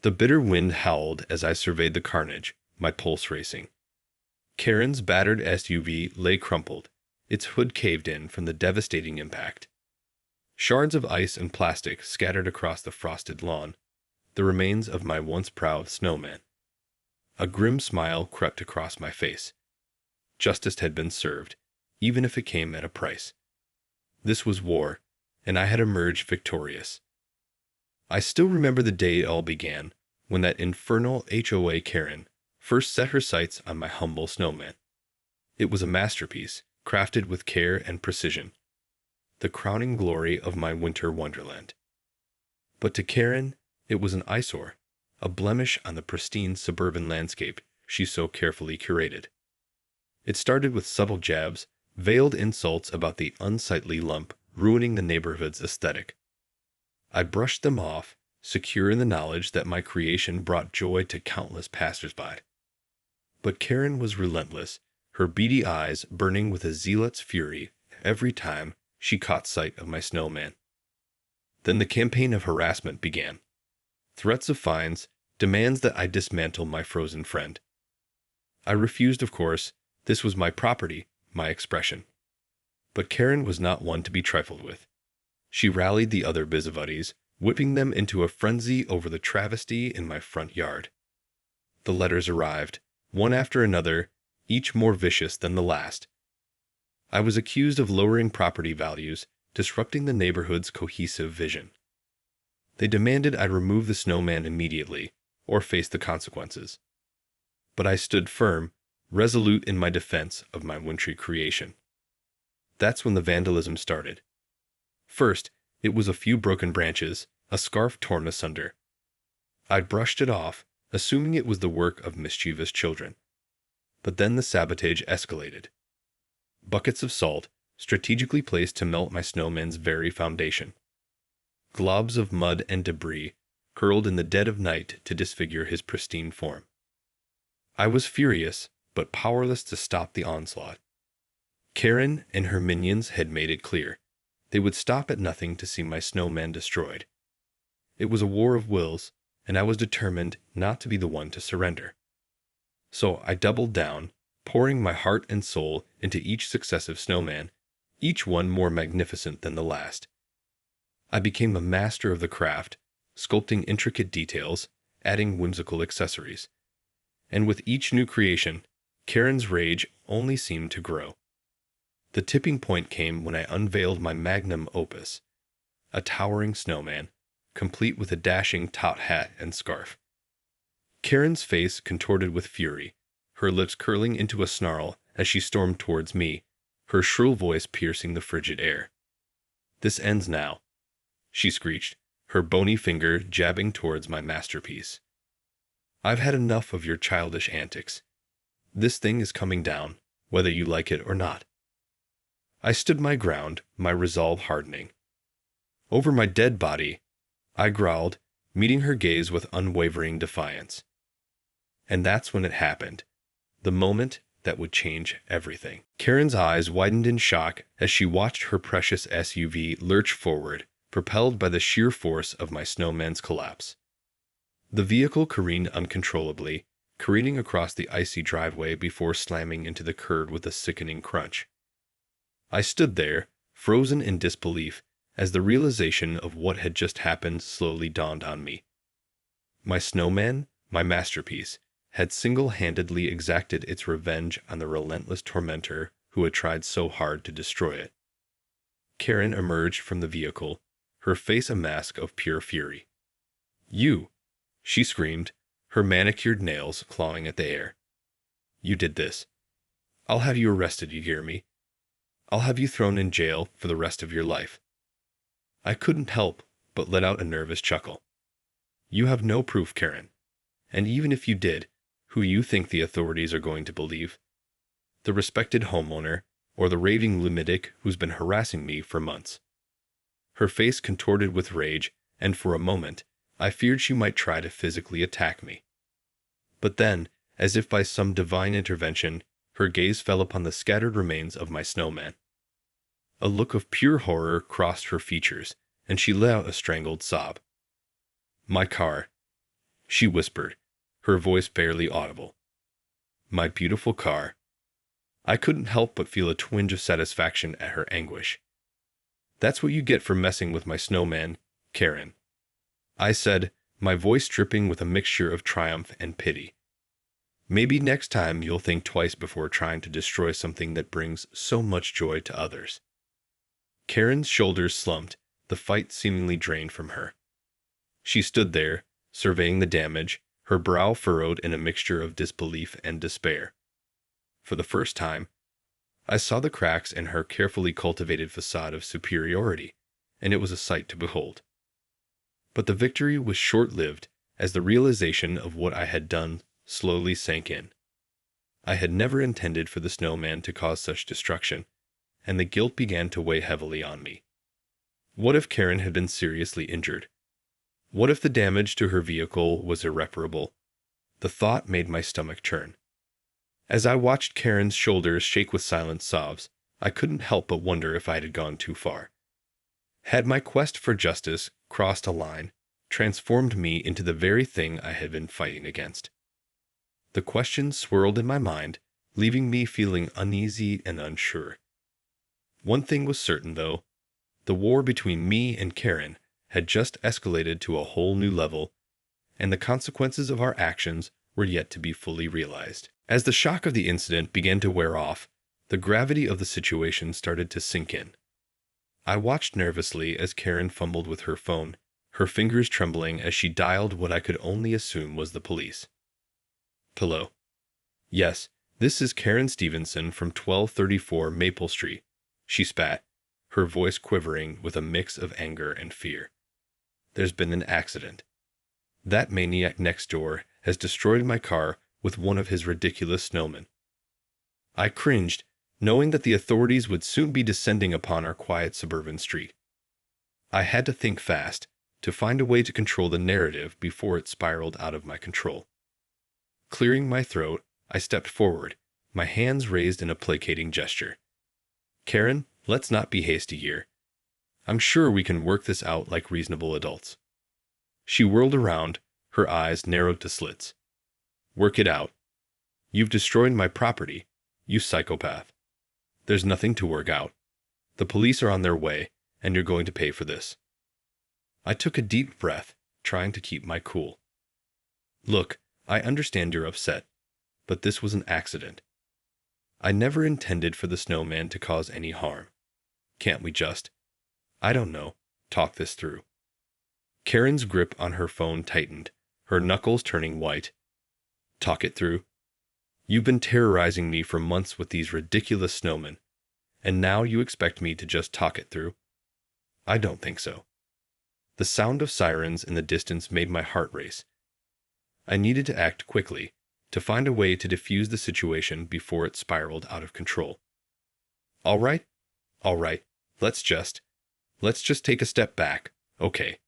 The bitter wind howled as I surveyed the carnage, my pulse racing. Karen's battered SUV lay crumpled, its hood caved in from the devastating impact. Shards of ice and plastic scattered across the frosted lawn, the remains of my once proud snowman. A grim smile crept across my face. Justice had been served, even if it came at a price. This was war, and I had emerged victorious. I still remember the day it all began, when that infernal HOA Karen first set her sights on my humble snowman. It was a masterpiece, crafted with care and precision, the crowning glory of my winter wonderland. But to Karen, it was an eyesore, a blemish on the pristine suburban landscape she so carefully curated. It started with subtle jabs, veiled insults about the unsightly lump ruining the neighborhood's aesthetic. I brushed them off, secure in the knowledge that my creation brought joy to countless passersby. But Karen was relentless, her beady eyes burning with a zealot's fury every time she caught sight of my snowman. Then the campaign of harassment began. Threats of fines, demands that I dismantle my frozen friend. I refused, of course. This was my property, my expression. But Karen was not one to be trifled with. She rallied the other busybodies, whipping them into a frenzy over the travesty in my front yard. The letters arrived, one after another, each more vicious than the last. I was accused of lowering property values, disrupting the neighborhood's cohesive vision. They demanded I remove the snowman immediately, or face the consequences. But I stood firm, resolute in my defense of my wintry creation. That's when the vandalism started. First, it was a few broken branches, a scarf torn asunder. I brushed it off, assuming it was the work of mischievous children. But then the sabotage escalated. Buckets of salt, strategically placed to melt my snowman's very foundation. Globs of mud and debris, hurled in the dead of night to disfigure his pristine form. I was furious, but powerless to stop the onslaught. Karen and her minions had made it clear. They would stop at nothing to see my snowman destroyed. It was a war of wills, and I was determined not to be the one to surrender. So I doubled down, pouring my heart and soul into each successive snowman, each one more magnificent than the last. I became a master of the craft, sculpting intricate details, adding whimsical accessories. And with each new creation, Karen's rage only seemed to grow. The tipping point came when I unveiled my magnum opus, a towering snowman, complete with a dashing top hat and scarf. Karen's face contorted with fury, her lips curling into a snarl as she stormed towards me, her shrill voice piercing the frigid air. "This ends now," she screeched, her bony finger jabbing towards my masterpiece. "I've had enough of your childish antics. This thing is coming down, whether you like it or not." I stood my ground, my resolve hardening. "Over my dead body," I growled, meeting her gaze with unwavering defiance. And that's when it happened, the moment that would change everything. Karen's eyes widened in shock as she watched her precious SUV lurch forward, propelled by the sheer force of my snowman's collapse. The vehicle careened uncontrollably, careening across the icy driveway before slamming into the curb with a sickening crunch. I stood there, frozen in disbelief, as the realization of what had just happened slowly dawned on me. My snowman, my masterpiece, had single-handedly exacted its revenge on the relentless tormentor who had tried so hard to destroy it. Karen emerged from the vehicle, her face a mask of pure fury. "You!" she screamed, her manicured nails clawing at the air. "You did this. I'll have you arrested, you hear me? I'll have you thrown in jail for the rest of your life." I couldn't help but let out a nervous chuckle. "You have no proof, Karen. And even if you did, who you think the authorities are going to believe? The respected homeowner, or the raving lunatic who's been harassing me for months?" Her face contorted with rage, and for a moment, I feared she might try to physically attack me. But then, as if by some divine intervention, her gaze fell upon the scattered remains of my snowman. A look of pure horror crossed her features, and she let out a strangled sob. "My car," she whispered, her voice barely audible. My beautiful car. I couldn't help but feel a twinge of satisfaction at her anguish. That's what you get for messing with my snowman, Karen, I said, my voice dripping with a mixture of triumph and pity. Maybe next time you'll think twice before trying to destroy something that brings so much joy to others. Karen's shoulders slumped, the fight seemingly drained from her. She stood there, surveying the damage, her brow furrowed in a mixture of disbelief and despair. For the first time, I saw the cracks in her carefully cultivated facade of superiority, and it was a sight to behold. But the victory was short-lived as the realization of what I had done slowly sank in. I had never intended for the snowman to cause such destruction, and the guilt began to weigh heavily on me. What if Karen had been seriously injured? What if the damage to her vehicle was irreparable? The thought made my stomach churn. As I watched Karen's shoulders shake with silent sobs, I couldn't help but wonder if I had gone too far. Had my quest for justice crossed a line, transformed me into the very thing I had been fighting against? The questions swirled in my mind, leaving me feeling uneasy and unsure. One thing was certain, though. The war between me and Karen had just escalated to a whole new level, and the consequences of our actions were yet to be fully realized. As the shock of the incident began to wear off, the gravity of the situation started to sink in. I watched nervously as Karen fumbled with her phone, her fingers trembling as she dialed what I could only assume was the police. Hello. Yes, this is Karen Stevenson from 1234 Maple Street, she spat, her voice quivering with a mix of anger and fear. There's been an accident. That maniac next door has destroyed my car with one of his ridiculous snowmen. I cringed, knowing that the authorities would soon be descending upon our quiet suburban street. I had to think fast, to find a way to control the narrative before it spiraled out of my control. Clearing my throat, I stepped forward, my hands raised in a placating gesture. Karen, let's not be hasty here. I'm sure we can work this out like reasonable adults. She whirled around, her eyes narrowed to slits. Work it out. You've destroyed my property, you psychopath. There's nothing to work out. The police are on their way, and you're going to pay for this. I took a deep breath, trying to keep my cool. Look, I understand you're upset, but this was an accident. I never intended for the snowman to cause any harm. Can't we just, I don't know, talk this through? Karen's grip on her phone tightened, her knuckles turning white. Talk it through? You've been terrorizing me for months with these ridiculous snowmen, and now you expect me to just talk it through? I don't think so. The sound of sirens in the distance made my heart race. I needed to act quickly, to find a way to defuse the situation before it spiraled out of control. All right, let's just take a step back, okay?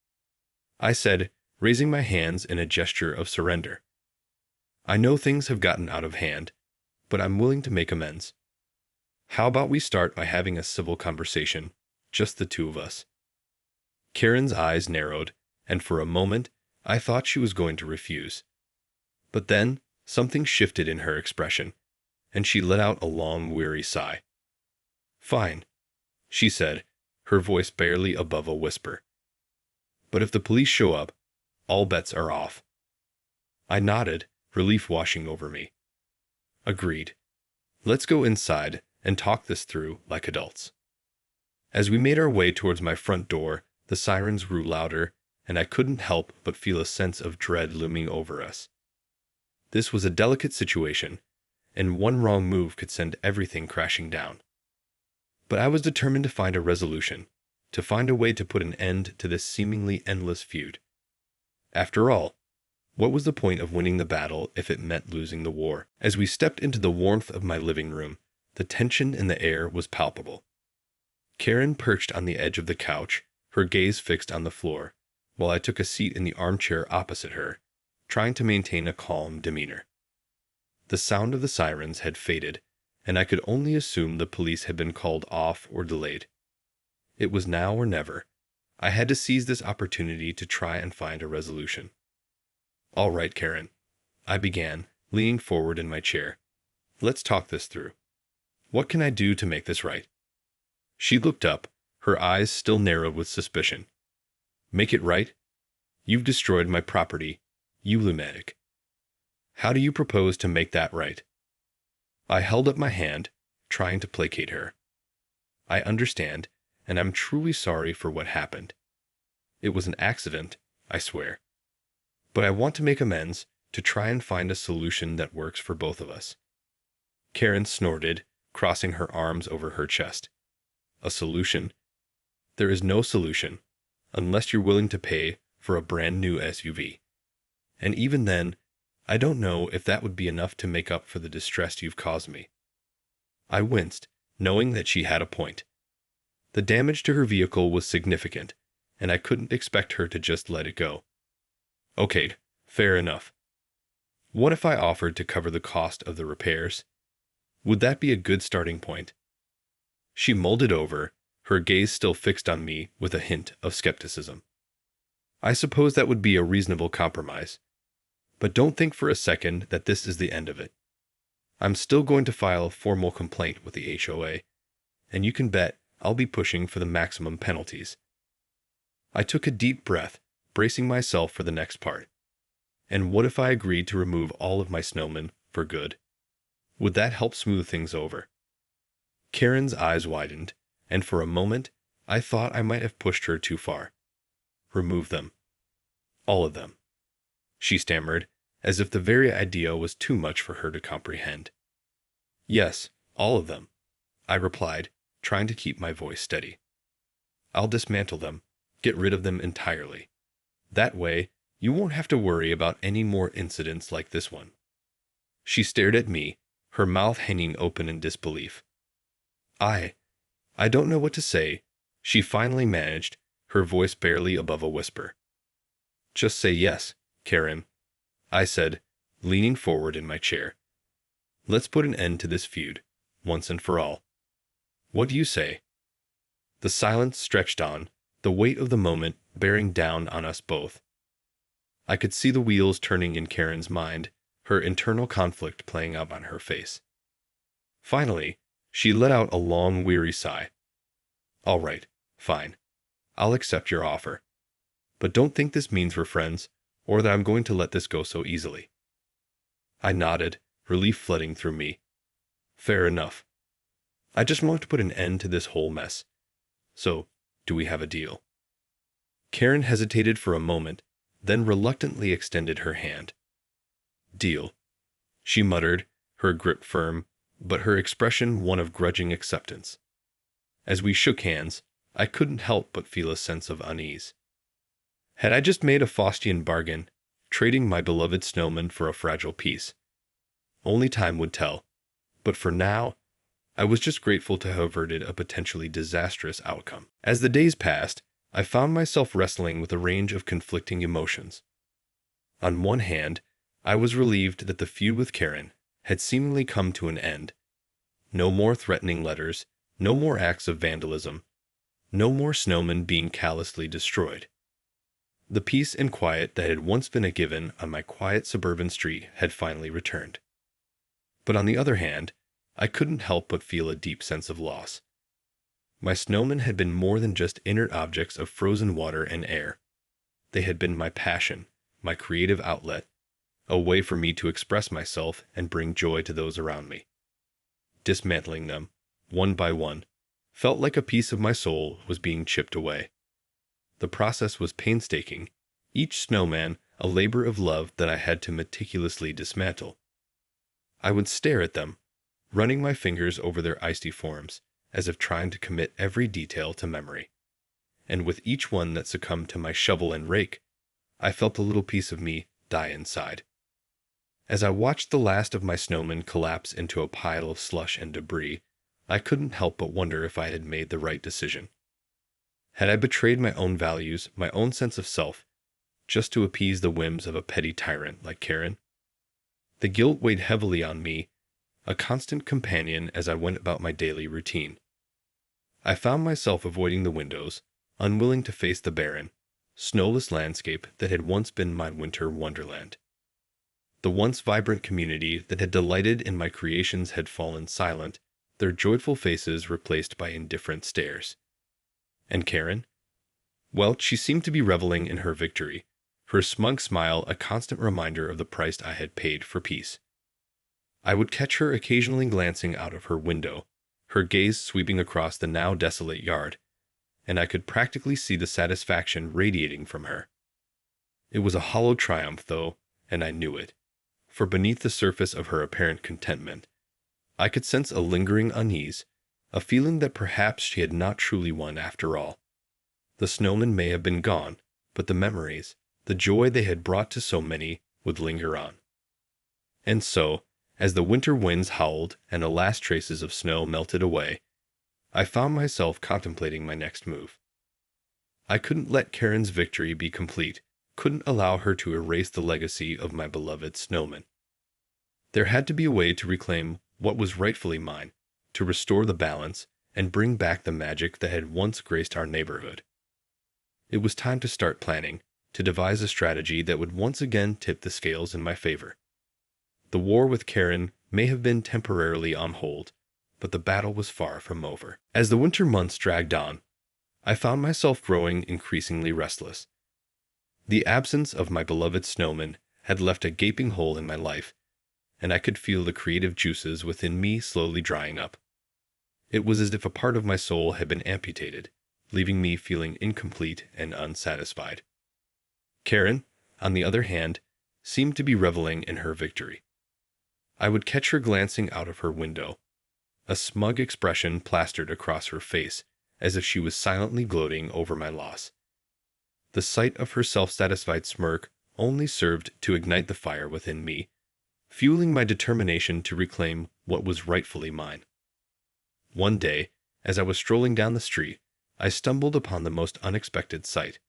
I said, raising my hands in a gesture of surrender. I know things have gotten out of hand, but I'm willing to make amends. How about we start by having a civil conversation, just the two of us? Karen's eyes narrowed, and for a moment, I thought she was going to refuse. But then, something shifted in her expression, and she let out a long, weary sigh. Fine, she said, her voice barely above a whisper. But if the police show up, all bets are off. I nodded, relief washing over me. Agreed. Let's go inside and talk this through like adults. As we made our way towards my front door, the sirens grew louder, and I couldn't help but feel a sense of dread looming over us. This was a delicate situation, and one wrong move could send everything crashing down. But I was determined to find a resolution, to find a way to put an end to this seemingly endless feud. After all, what was the point of winning the battle if it meant losing the war? As we stepped into the warmth of my living room, the tension in the air was palpable. Karen perched on the edge of the couch, her gaze fixed on the floor, while I took a seat in the armchair opposite her, trying to maintain a calm demeanor. The sound of the sirens had faded, and I could only assume the police had been called off or delayed. It was now or never. I had to seize this opportunity to try and find a resolution. All right, Karen, I began, leaning forward in my chair. Let's talk this through. What can I do to make this right? She looked up, her eyes still narrowed with suspicion. Make it right? You've destroyed my property, you lunatic. How do you propose to make that right? I held up my hand, trying to placate her. I understand, and I'm truly sorry for what happened. It was an accident, I swear. But I want to make amends, to try and find a solution that works for both of us. Karen snorted, crossing her arms over her chest. A solution? There is no solution, unless you're willing to pay for a brand new SUV. And even then, I don't know if that would be enough to make up for the distress you've caused me. I winced, knowing that she had a point. The damage to her vehicle was significant, and I couldn't expect her to just let it go. Okay, fair enough. What if I offered to cover the cost of the repairs? Would that be a good starting point? She molded over, her gaze still fixed on me with a hint of skepticism. I suppose that would be a reasonable compromise. But don't think for a second that this is the end of it. I'm still going to file a formal complaint with the HOA, and you can bet I'll be pushing for the maximum penalties. I took a deep breath, bracing myself for the next part. And what if I agreed to remove all of my snowmen for good? Would that help smooth things over? Karen's eyes widened, and for a moment, I thought I might have pushed her too far. Remove them. All of them. She stammered, as if the very idea was too much for her to comprehend. Yes, all of them, I replied, trying to keep my voice steady. I'll dismantle them, get rid of them entirely. That way, you won't have to worry about any more incidents like this one. She stared at me, her mouth hanging open in disbelief. I don't know what to say, she finally managed, her voice barely above a whisper. Just say yes, Karen, I said, leaning forward in my chair. Let's put an end to this feud, once and for all. What do you say? The silence stretched on, the weight of the moment bearing down on us both. I could see the wheels turning in Karen's mind, her internal conflict playing out on her face. Finally, she let out a long, weary sigh. All right, fine. I'll accept your offer. But don't think this means we're friends, or that I'm going to let this go so easily. I nodded, relief flooding through me. Fair enough. I just want to put an end to this whole mess. So, do we have a deal? Karen hesitated for a moment, then reluctantly extended her hand. Deal, she muttered, her grip firm, but her expression one of grudging acceptance. As we shook hands, I couldn't help but feel a sense of unease. Had I just made a Faustian bargain, trading my beloved Snowman for a fragile piece? Only time would tell, but for now, I was just grateful to have averted a potentially disastrous outcome. As the days passed, I found myself wrestling with a range of conflicting emotions. On one hand, I was relieved that the feud with Karen had seemingly come to an end. No more threatening letters, no more acts of vandalism, no more snowmen being callously destroyed. The peace and quiet that had once been a given on my quiet suburban street had finally returned. But on the other hand, I couldn't help but feel a deep sense of loss. My snowmen had been more than just inert objects of frozen water and air. They had been my passion, my creative outlet, a way for me to express myself and bring joy to those around me. Dismantling them, one by one, felt like a piece of my soul was being chipped away. The process was painstaking, each snowman a labor of love that I had to meticulously dismantle. I would stare at them, running my fingers over their icy forms, as if trying to commit every detail to memory. And with each one that succumbed to my shovel and rake, I felt a little piece of me die inside. As I watched the last of my snowmen collapse into a pile of slush and debris, I couldn't help but wonder if I had made the right decision. Had I betrayed my own values, my own sense of self, just to appease the whims of a petty tyrant like Karen? The guilt weighed heavily on me, a constant companion as I went about my daily routine. I found myself avoiding the windows, unwilling to face the barren, snowless landscape that had once been my winter wonderland. The once vibrant community that had delighted in my creations had fallen silent, their joyful faces replaced by indifferent stares. And Karen? Well, she seemed to be reveling in her victory, her smug smile a constant reminder of the price I had paid for peace. I would catch her occasionally glancing out of her window, her gaze sweeping across the now desolate yard, and I could practically see the satisfaction radiating from her. It was a hollow triumph, though, and I knew it, for beneath the surface of her apparent contentment, I could sense a lingering unease, a feeling that perhaps she had not truly won after all. The snowman may have been gone, but the memories, the joy they had brought to so many, would linger on. And so, as the winter winds howled and the last traces of snow melted away, I found myself contemplating my next move. I couldn't let Karen's victory be complete, couldn't allow her to erase the legacy of my beloved snowman. There had to be a way to reclaim what was rightfully mine, to restore the balance, and bring back the magic that had once graced our neighborhood. It was time to start planning, to devise a strategy that would once again tip the scales in my favor. The war with Karen may have been temporarily on hold, but the battle was far from over. As the winter months dragged on, I found myself growing increasingly restless. The absence of my beloved snowman had left a gaping hole in my life, and I could feel the creative juices within me slowly drying up. It was as if a part of my soul had been amputated, leaving me feeling incomplete and unsatisfied. Karen, on the other hand, seemed to be reveling in her victory. I would catch her glancing out of her window, a smug expression plastered across her face, as if she was silently gloating over my loss. The sight of her self-satisfied smirk only served to ignite the fire within me, fueling my determination to reclaim what was rightfully mine. One day, as I was strolling down the street, I stumbled upon the most unexpected sight.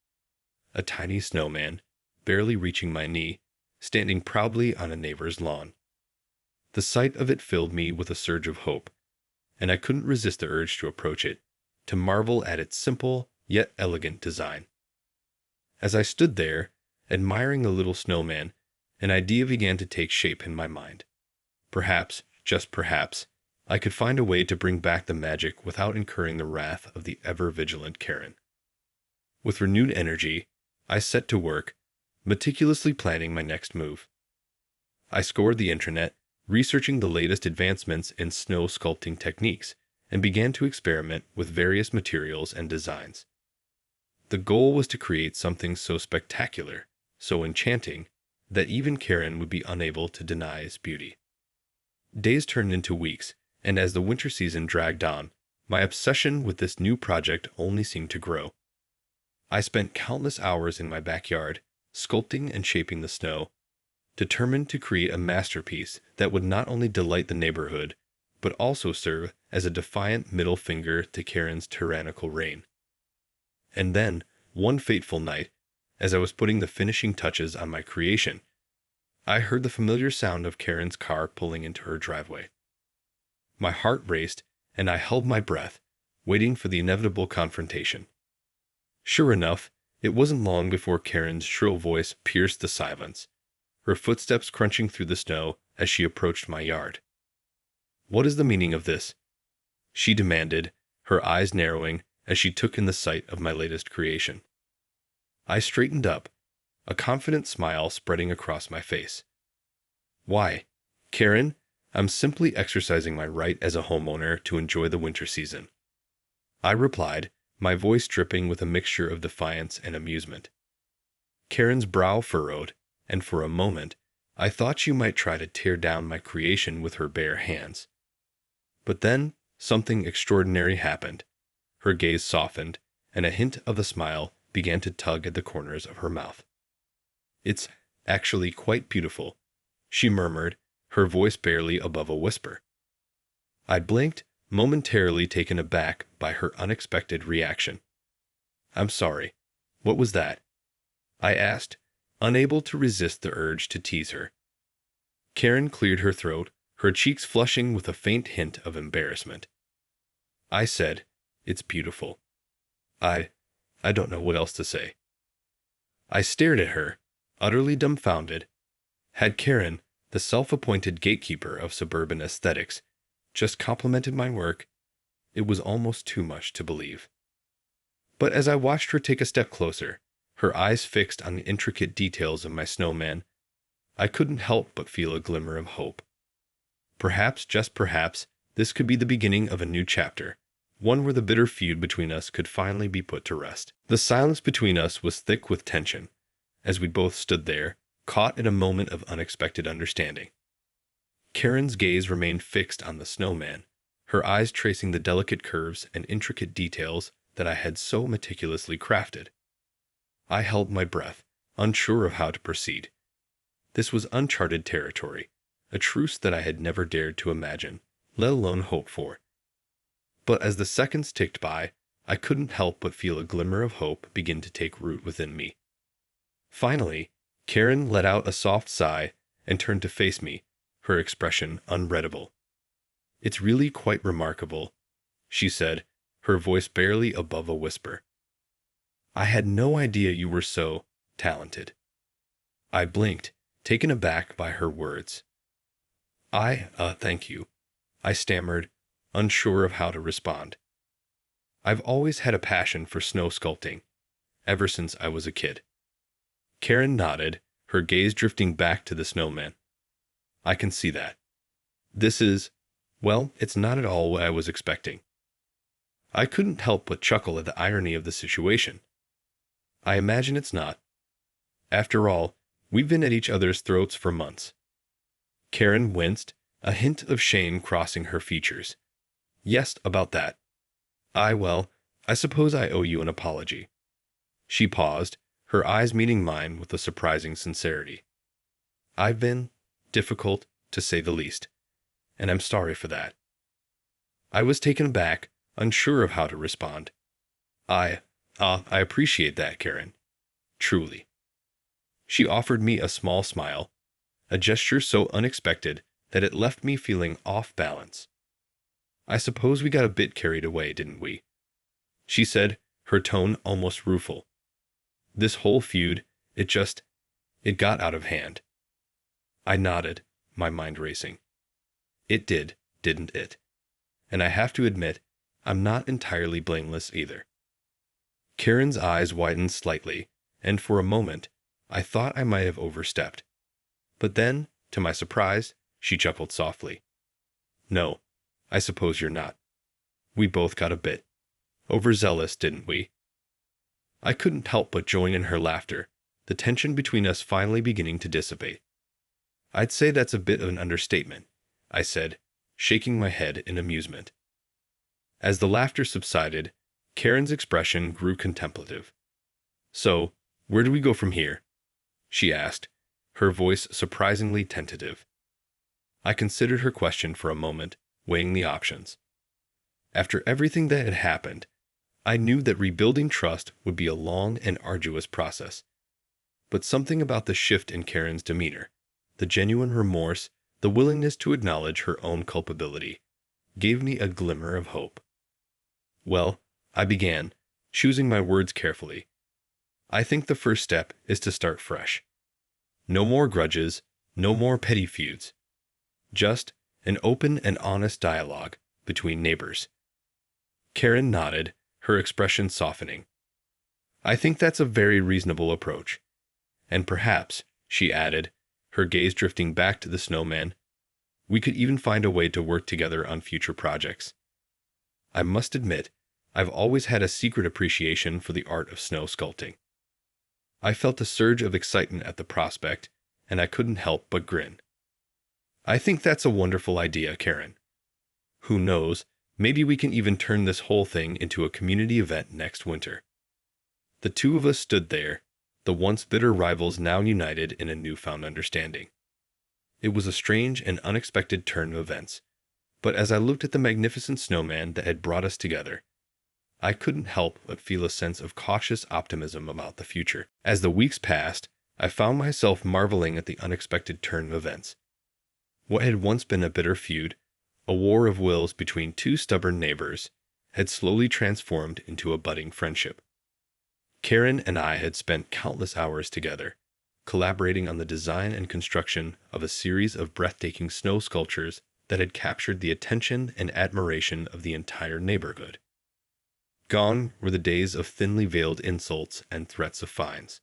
A tiny snowman, barely reaching my knee, standing proudly on a neighbor's lawn. The sight of it filled me with a surge of hope, and I couldn't resist the urge to approach it, to marvel at its simple yet elegant design. As I stood there, admiring the little snowman, an idea began to take shape in my mind. Perhaps, just perhaps, I could find a way to bring back the magic without incurring the wrath of the ever-vigilant Karen. With renewed energy, I set to work, meticulously planning my next move. I scoured the internet, researching the latest advancements in snow sculpting techniques, and began to experiment with various materials and designs. The goal was to create something so spectacular, so enchanting, that even Karen would be unable to deny its beauty. Days turned into weeks, and as the winter season dragged on, my obsession with this new project only seemed to grow. I spent countless hours in my backyard, sculpting and shaping the snow, determined to create a masterpiece that would not only delight the neighborhood, but also serve as a defiant middle finger to Karen's tyrannical reign. And then, one fateful night, as I was putting the finishing touches on my creation, I heard the familiar sound of Karen's car pulling into her driveway. My heart raced, and I held my breath, waiting for the inevitable confrontation. Sure enough, it wasn't long before Karen's shrill voice pierced the silence, her footsteps crunching through the snow as she approached my yard. "What is the meaning of this?" she demanded, her eyes narrowing as she took in the sight of my latest creation. I straightened up, a confident smile spreading across my face. "Why, Karen, I'm simply exercising my right as a homeowner to enjoy the winter season," I replied, my voice dripping with a mixture of defiance and amusement. Karen's brow furrowed, and for a moment, I thought she might try to tear down my creation with her bare hands. But then, something extraordinary happened. Her gaze softened, and a hint of a smile began to tug at the corners of her mouth. "It's actually quite beautiful," she murmured, her voice barely above a whisper. I blinked, momentarily taken aback by her unexpected reaction. "I'm sorry. What was that?" I asked, unable to resist the urge to tease her. Karen cleared her throat, her cheeks flushing with a faint hint of embarrassment. I said, "It's beautiful. I don't know what else to say." I stared at her, utterly dumbfounded. Had Karen, The self-appointed gatekeeper of suburban aesthetics, just complimented my work. It was almost too much to believe. But as I watched her take a step closer, her eyes fixed on the intricate details of my snowman, I couldn't help but feel a glimmer of hope. Perhaps, just perhaps, this could be the beginning of a new chapter, one where the bitter feud between us could finally be put to rest. The silence between us was thick with tension, as we both stood there, caught in a moment of unexpected understanding. Karen's gaze remained fixed on the snowman, her eyes tracing the delicate curves and intricate details that I had so meticulously crafted. I held my breath, unsure of how to proceed. This was uncharted territory, a truce that I had never dared to imagine, let alone hope for. But as the seconds ticked by, I couldn't help but feel a glimmer of hope begin to take root within me. Finally, Karen let out a soft sigh and turned to face me, her expression unreadable. "It's really quite remarkable," she said, her voice barely above a whisper. "I had no idea you were so talented." I blinked, taken aback by her words. Thank you," I stammered, unsure of how to respond. "I've always had a passion for snow sculpting, ever since I was a kid." Karen nodded, her gaze drifting back to the snowman. "I can see that. This is, well, it's not at all what I was expecting." I couldn't help but chuckle at the irony of the situation. "I imagine it's not. After all, we've been at each other's throats for months." Karen winced, a hint of shame crossing her features. "Yes, about that. I suppose I owe you an apology." She paused, her eyes meeting mine with a surprising sincerity. "I've been difficult, to say the least, and I'm sorry for that." I was taken aback, unsure of how to respond. I appreciate that, Karen. Truly." She offered me a small smile, a gesture so unexpected that it left me feeling off balance. "I suppose we got a bit carried away, didn't we?" she said, her tone almost rueful. "This whole feud, it got out of hand." I nodded, my mind racing. It did, didn't it? And I have to admit, I'm not entirely blameless either. Karen's eyes widened slightly, and for a moment, I thought I might have overstepped. But then, to my surprise, she chuckled softly. "No, I suppose you're not. We both got a bit overzealous, didn't we?" I couldn't help but join in her laughter, the tension between us finally beginning to dissipate. "I'd say that's a bit of an understatement," I said, shaking my head in amusement. As the laughter subsided, Karen's expression grew contemplative. "So, where do we go from here?" she asked, her voice surprisingly tentative. I considered her question for a moment, weighing the options. After everything that had happened, I knew that rebuilding trust would be a long and arduous process. But something about the shift in Karen's demeanor, the genuine remorse, the willingness to acknowledge her own culpability, gave me a glimmer of hope. "Well," I began, choosing my words carefully, "I think the first step is to start fresh. No more grudges, no more petty feuds. Just an open and honest dialogue between neighbors." Karen nodded, her expression softening. "I think that's a very reasonable approach. And perhaps," she added, her gaze drifting back to the snowman, "we could even find a way to work together on future projects. I must admit, I've always had a secret appreciation for the art of snow sculpting." I felt a surge of excitement at the prospect, and I couldn't help but grin. "I think that's a wonderful idea, Karen. Who knows, maybe we can even turn this whole thing into a community event next winter." The two of us stood there, the once bitter rivals now united in a newfound understanding. It was a strange and unexpected turn of events, but as I looked at the magnificent snowman that had brought us together, I couldn't help but feel a sense of cautious optimism about the future. As the weeks passed, I found myself marveling at the unexpected turn of events. What had once been a bitter feud, a war of wills between two stubborn neighbors, had slowly transformed into a budding friendship. Karen and I had spent countless hours together, collaborating on the design and construction of a series of breathtaking snow sculptures that had captured the attention and admiration of the entire neighborhood. Gone were the days of thinly veiled insults and threats of fines.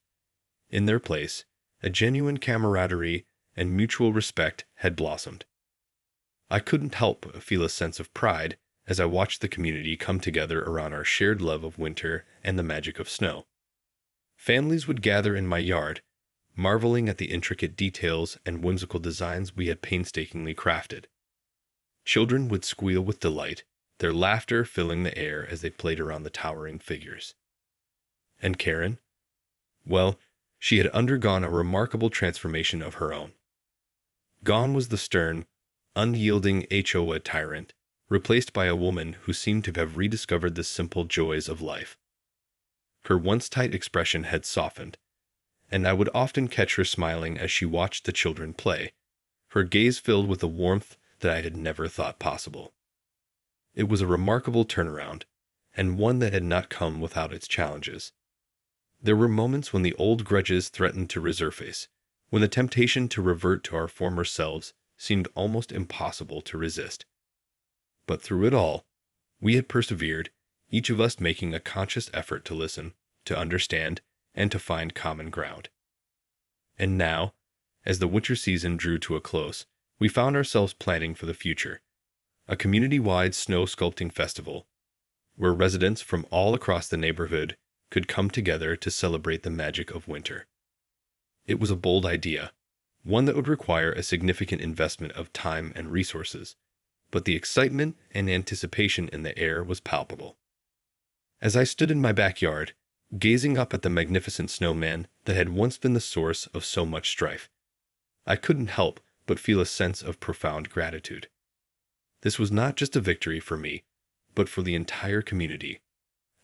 In their place, a genuine camaraderie and mutual respect had blossomed. I couldn't help but feel a sense of pride as I watched the community come together around our shared love of winter and the magic of snow. Families would gather in my yard, marveling at the intricate details and whimsical designs we had painstakingly crafted. Children would squeal with delight, their laughter filling the air as they played around the towering figures. And Karen? Well, she had undergone a remarkable transformation of her own. Gone was the stern, unyielding HOA tyrant, replaced by a woman who seemed to have rediscovered the simple joys of life. Her once tight expression had softened, and I would often catch her smiling as she watched the children play, her gaze filled with a warmth that I had never thought possible. It was a remarkable turnaround, and one that had not come without its challenges. There were moments when the old grudges threatened to resurface, when the temptation to revert to our former selves seemed almost impossible to resist. But through it all, we had persevered, each of us making a conscious effort to listen, to understand, and to find common ground. And now, as the winter season drew to a close, we found ourselves planning for the future, a community-wide snow sculpting festival, where residents from all across the neighborhood could come together to celebrate the magic of winter. It was a bold idea, one that would require a significant investment of time and resources, but the excitement and anticipation in the air was palpable. As I stood in my backyard, gazing up at the magnificent snowman that had once been the source of so much strife, I couldn't help but feel a sense of profound gratitude. This was not just a victory for me, but for the entire community,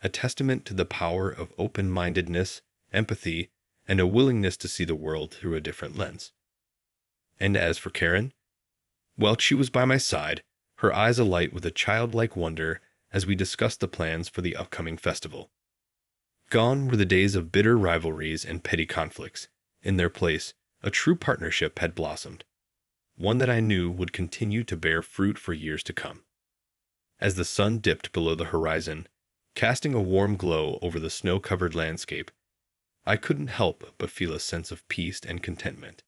a testament to the power of open-mindedness, empathy, and a willingness to see the world through a different lens. And as for Karen, well, she was by my side, her eyes alight with a childlike wonder as we discussed the plans for the upcoming festival. Gone were the days of bitter rivalries and petty conflicts. In their place, a true partnership had blossomed, one that I knew would continue to bear fruit for years to come. As the sun dipped below the horizon, casting a warm glow over the snow-covered landscape, I couldn't help but feel a sense of peace and contentment.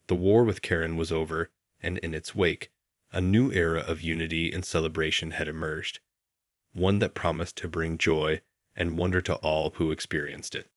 The war with Karen was over, and in its wake, a new era of unity and celebration had emerged, one that promised to bring joy and wonder to all who experienced it.